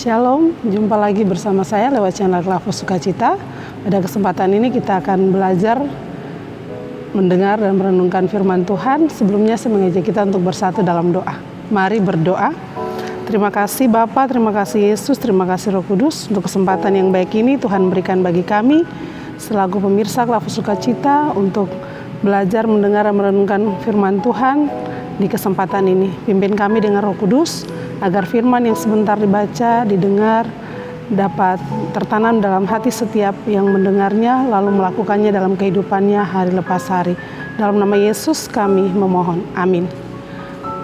Shalom, jumpa lagi bersama saya lewat channel Klavos Sukacita. Pada kesempatan ini kita akan belajar mendengar dan merenungkan firman Tuhan. Sebelumnya saya mengajak kita untuk bersatu dalam doa. Mari berdoa. Terima kasih Bapa, terima kasih Yesus, terima kasih Roh Kudus untuk kesempatan yang baik ini Tuhan berikan bagi kami selaku pemirsa Klavos Sukacita untuk belajar mendengar dan merenungkan firman Tuhan di kesempatan ini. Pimpin kami dengan Roh Kudus agar firman yang sebentar dibaca, didengar, dapat tertanam dalam hati setiap yang mendengarnya, lalu melakukannya dalam kehidupannya hari lepas hari. Dalam nama Yesus kami memohon. Amin.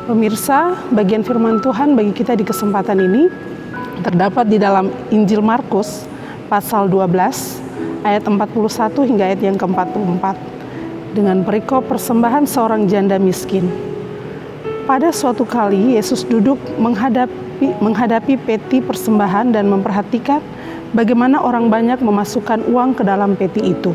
Pemirsa, bagian firman Tuhan bagi kita di kesempatan ini terdapat di dalam Injil Markus pasal 12 ayat 41 hingga ayat yang ke-44 dengan perikop persembahan seorang janda miskin. Pada suatu kali Yesus duduk menghadapi peti persembahan dan memperhatikan bagaimana orang banyak memasukkan uang ke dalam peti itu.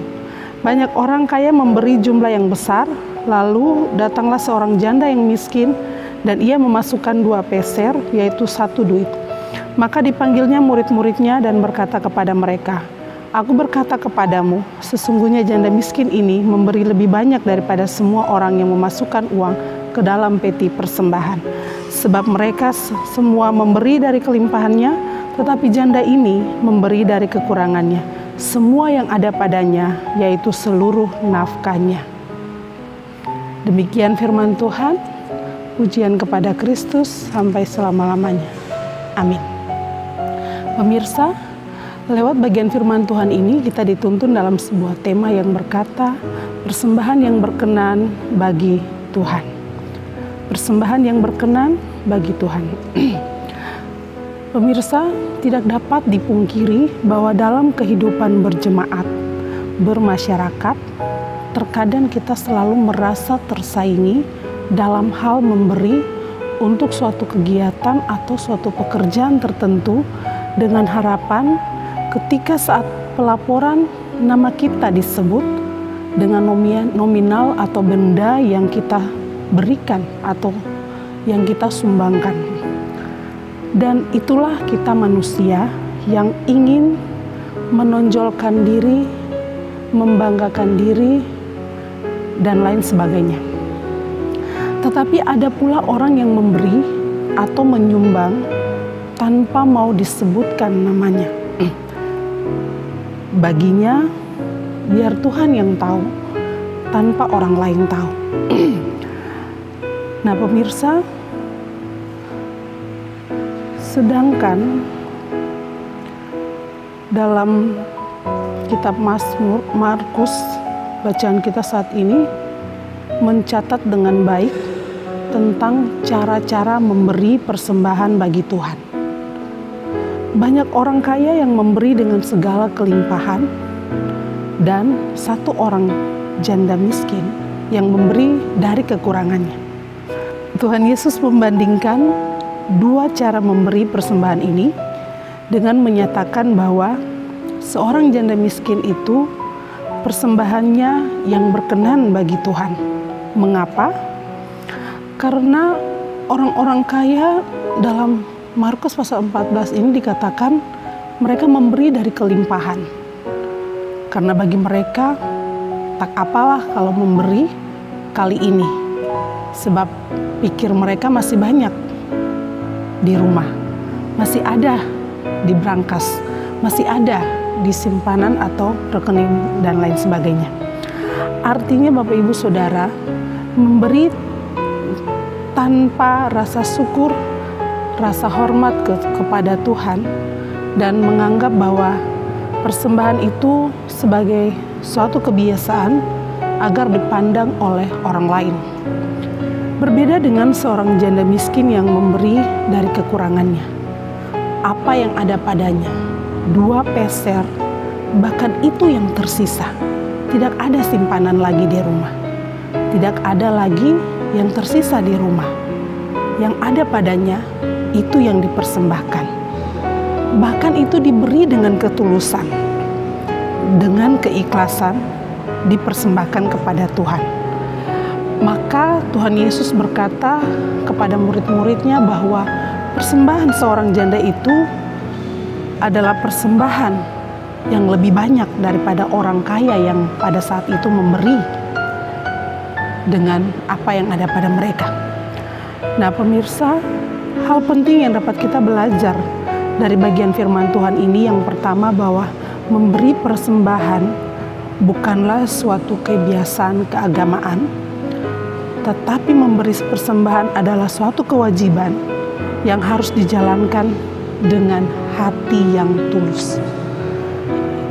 Banyak orang kaya memberi jumlah yang besar, lalu datanglah seorang janda yang miskin dan ia memasukkan 2 peser, yaitu 1 duit. Maka dipanggilnya murid-muridnya dan berkata kepada mereka, "Aku berkata kepadamu, sesungguhnya janda miskin ini memberi lebih banyak daripada semua orang yang memasukkan uang ke dalam peti persembahan. Sebab mereka semua memberi dari kelimpahannya, tetapi janda ini memberi dari kekurangannya, semua yang ada padanya, yaitu seluruh nafkahnya." Demikian firman Tuhan, pujian kepada Kristus sampai selama-lamanya. Amin. Pemirsa, lewat bagian firman Tuhan ini kita dituntun dalam sebuah tema yang berkata, persembahan yang berkenan bagi Tuhan. Persembahan yang berkenan bagi Tuhan. Pemirsa, tidak dapat dipungkiri bahwa dalam kehidupan berjemaat, bermasyarakat, terkadang kita selalu merasa tersaingi dalam hal memberi untuk suatu kegiatan atau suatu pekerjaan tertentu dengan harapan ketika saat pelaporan nama kita disebut dengan nominal atau benda yang kita berikan atau yang kita sumbangkan. Dan itulah kita manusia yang ingin menonjolkan diri, membanggakan diri, dan lain sebagainya. Tetapi ada pula orang yang memberi atau menyumbang tanpa mau disebutkan namanya. Baginya, biar Tuhan yang tahu, tanpa orang lain tahu. Nah pemirsa, sedangkan dalam kitab Mazmur Markus, bacaan kita saat ini mencatat dengan baik tentang cara-cara memberi persembahan bagi Tuhan. Banyak orang kaya yang memberi dengan segala kelimpahan, dan satu orang janda miskin yang memberi dari kekurangannya. Tuhan Yesus membandingkan 2 cara memberi persembahan ini dengan menyatakan bahwa seorang janda miskin itu persembahannya yang berkenan bagi Tuhan. Mengapa? Karena orang-orang kaya dalam Markus pasal 14 ini dikatakan mereka memberi dari kelimpahan. Karena bagi mereka tak apalah kalau memberi kali ini, sebab pikir mereka masih banyak di rumah, masih ada di brankas, masih ada di simpanan atau rekening dan lain sebagainya. Artinya Bapak Ibu Saudara, memberi tanpa rasa syukur, rasa hormat kepada Tuhan, dan menganggap bahwa persembahan itu sebagai suatu kebiasaan agar dipandang oleh orang lain. Berbeda dengan seorang janda miskin yang memberi dari kekurangannya. Apa yang ada padanya, 2 peser, bahkan itu yang tersisa. Tidak ada simpanan lagi di rumah. Tidak ada lagi yang tersisa di rumah. Yang ada padanya, itu yang dipersembahkan. Bahkan itu diberi dengan ketulusan, dengan keikhlasan, dipersembahkan kepada Tuhan. Maka Tuhan Yesus berkata kepada murid-muridnya bahwa persembahan seorang janda itu adalah persembahan yang lebih banyak daripada orang kaya yang pada saat itu memberi dengan apa yang ada pada mereka. Nah pemirsa, hal penting yang dapat kita belajar dari bagian firman Tuhan ini, yang pertama bahwa memberi persembahan bukanlah suatu kebiasaan keagamaan, tetapi memberi persembahan adalah suatu kewajiban yang harus dijalankan dengan hati yang tulus.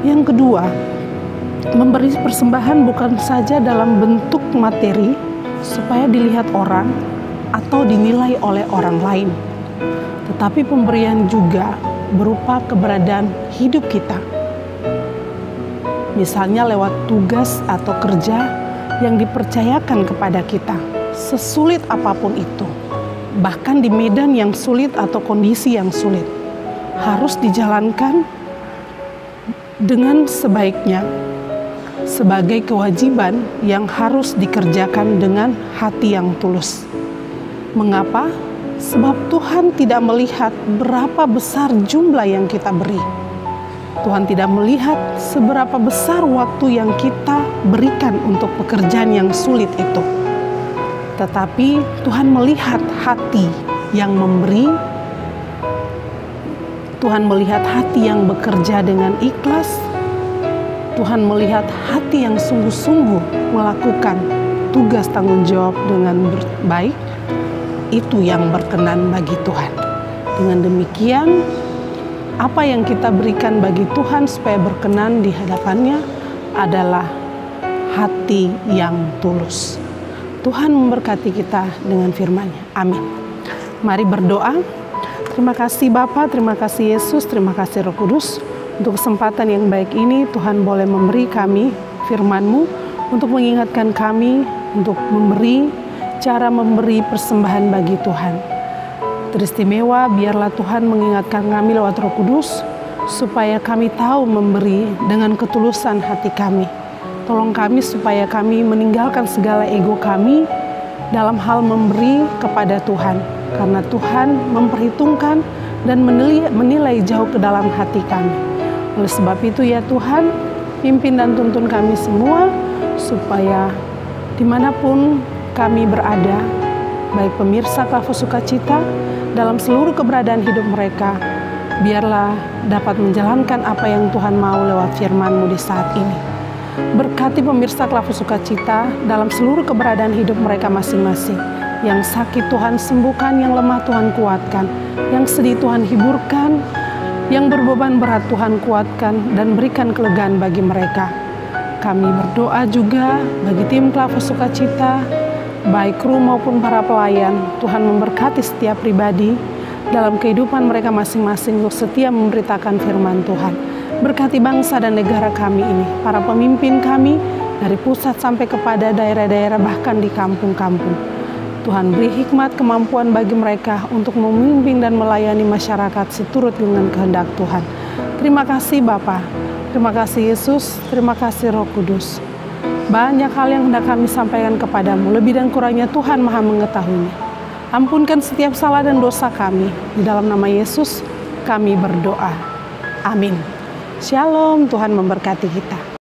Yang kedua, memberi persembahan bukan saja dalam bentuk materi supaya dilihat orang atau dinilai oleh orang lain, tetapi pemberian juga berupa keberadaan hidup kita. Misalnya lewat tugas atau kerja yang dipercayakan kepada kita, sesulit apapun itu, bahkan di medan yang sulit atau kondisi yang sulit, harus dijalankan dengan sebaiknya sebagai kewajiban yang harus dikerjakan dengan hati yang tulus. Mengapa? Sebab Tuhan tidak melihat berapa besar jumlah yang kita beri. Tuhan tidak melihat seberapa besar waktu yang kita berikan untuk pekerjaan yang sulit itu. Tetapi Tuhan melihat hati yang memberi. Tuhan melihat hati yang bekerja dengan ikhlas. Tuhan melihat hati yang sungguh-sungguh melakukan tugas tanggung jawab dengan baik. Itu yang berkenan bagi Tuhan. Dengan demikian, apa yang kita berikan bagi Tuhan supaya berkenan di hadapannya adalah hati yang tulus. Tuhan memberkati kita dengan firman-Nya. Amin. Mari berdoa. Terima kasih Bapa, terima kasih Yesus, terima kasih Roh Kudus. Untuk kesempatan yang baik ini, Tuhan boleh memberi kami firman-Mu untuk mengingatkan kami untuk memberi, cara memberi persembahan bagi Tuhan. Teristimewa, biarlah Tuhan mengingatkan kami lewat Roh Kudus, supaya kami tahu memberi dengan ketulusan hati kami. Tolong kami supaya kami meninggalkan segala ego kami dalam hal memberi kepada Tuhan. Karena Tuhan memperhitungkan dan menilai jauh ke dalam hati kami. Oleh sebab itu ya Tuhan, pimpin dan tuntun kami semua, supaya dimanapun kami berada, baik pemirsa Klavos Sukacita, dalam seluruh keberadaan hidup mereka, biarlah dapat menjalankan apa yang Tuhan mau lewat firman-Mu di saat ini. Berkati pemirsa Klavos Sukacita dalam seluruh keberadaan hidup mereka masing-masing. Yang sakit Tuhan sembuhkan, yang lemah Tuhan kuatkan, yang sedih Tuhan hiburkan, yang berbeban berat Tuhan kuatkan, dan berikan kelegaan bagi mereka. Kami berdoa juga bagi tim Klavos Sukacita, baik kru maupun para pelayan. Tuhan memberkati setiap pribadi dalam kehidupan mereka masing-masing untuk setia memberitakan firman Tuhan. Berkati bangsa dan negara kami ini, para pemimpin kami dari pusat sampai kepada daerah-daerah, bahkan di kampung-kampung. Tuhan beri hikmat kemampuan bagi mereka untuk memimpin dan melayani masyarakat seturut dengan kehendak Tuhan. Terima kasih Bapa, terima kasih Yesus, terima kasih Roh Kudus. Banyak hal yang hendak kami sampaikan kepadamu, lebih dan kurangnya Tuhan Maha mengetahuinya. Ampunkan setiap salah dan dosa kami. Di dalam nama Yesus kami berdoa. Amin. Shalom, Tuhan memberkati kita.